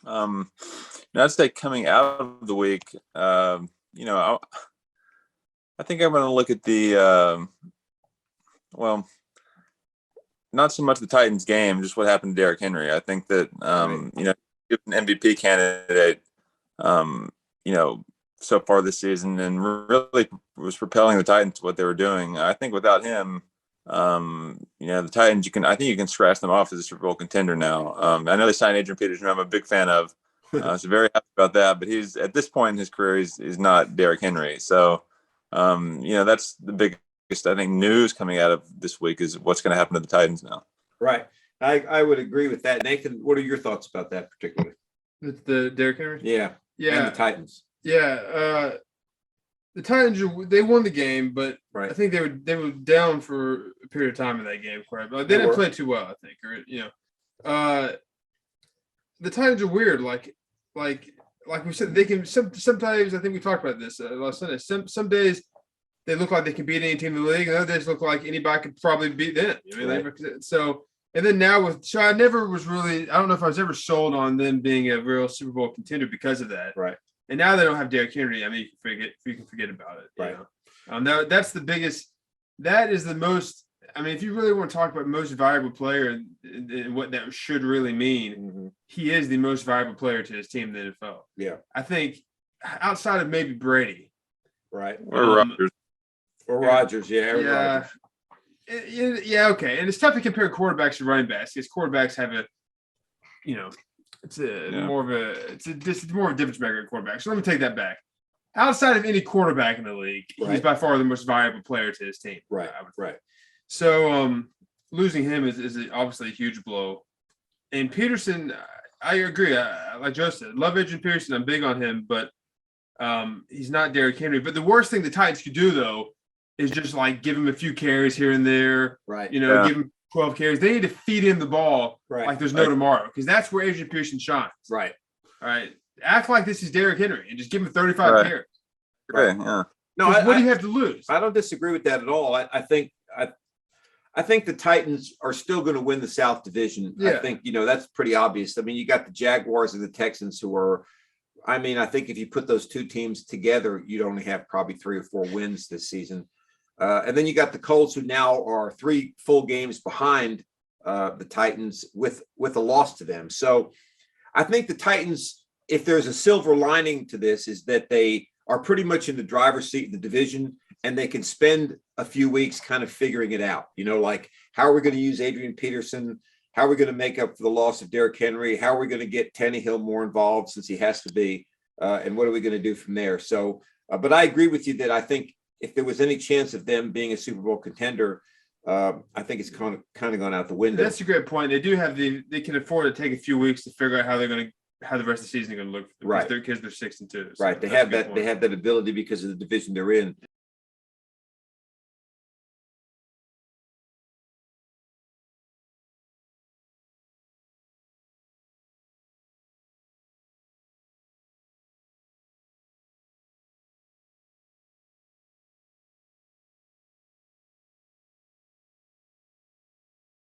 I'd say coming out of the week, I think I'm going to look at well, not so much the Titans game, just what happened to Derrick Henry. I think that, an MVP candidate, um, you know, so far this season and really was propelling the Titans to what they were doing. I think without him, the Titans, I think you can scratch them off as a Super Bowl contender now. I know they signed Adrian Peterson, who I'm a big fan of. So very happy about that. But he's at this point in his career, is not Derrick Henry. So, that's the biggest, I think, news coming out of this week is what's going to happen to the Titans now. Right. I would agree with that. Nathan, what are your thoughts about that particularly? The Derrick Henry? Yeah. And the Titans. Yeah. The Titans, they won the game, but right. I think they were down for a period of time in that game. But they didn't play too well, I think. The Titans are weird. Like we said, they can sometimes. I think we talked about this last Sunday. Some days they look like they can beat any team in the league, and other days look like anybody could probably beat them. And then now I never was really. I don't know if I was ever sold on them being a real Super Bowl contender because of that. Right. And now they don't have Derrick Henry. I mean, you can forget about it. Right. That's the biggest. That is the most. I mean, if you really want to talk about most valuable player and what that should really mean, he is the most valuable player to his team in the NFL. Yeah. I think outside of maybe Brady. Right. Or Rodgers. Or Rodgers, yeah. Yeah. Rodgers. Yeah, okay. And it's tough to compare quarterbacks to running backs because quarterbacks have it's more of a difference maker at quarterback. So let me take that back. Outside of any quarterback in the league, he's by far the most valuable player to his team. Right. Right. So losing him is obviously a huge blow. And Peterson, I agree. Like Joe said, love Adrian Peterson. I'm big on him, but he's not Derrick Henry. But the worst thing the Titans could do, though, is just like give him a few carries here and there. Right. Give him 12 carries. They need to feed him the ball like there's no tomorrow because that's where Adrian Peterson shines. Right. All right. Act like this is Derrick Henry and just give him 35 carries. Right. Yeah. No, what do you have to lose? I don't disagree with that at all. I think the Titans are still going to win the South Division. Yeah. I think, that's pretty obvious. I mean, you got the Jaguars and the Texans who are, I think if you put those two teams together, you'd only have probably 3 or 4 wins this season. And then you got the Colts who now are 3 full games behind the Titans with a loss to them. So I think the Titans, if there's a silver lining to this, is that they are pretty much in the driver's seat in the division and they can spend a few weeks kind of figuring it out. Like how are we going to use Adrian Peterson? How are we going to make up for the loss of Derrick Henry? How are we going to get Tannehill more involved since he has to be? And what are we going to do from there? So, but I agree with you that I think if there was any chance of them being a Super Bowl contender, I think it's kind of gone out the window. That's a great point. They do have they can afford to take a few weeks to figure out how the rest of the season is going to look. Right. Because they're 6-2. So right. They have that ability because of the division they're in.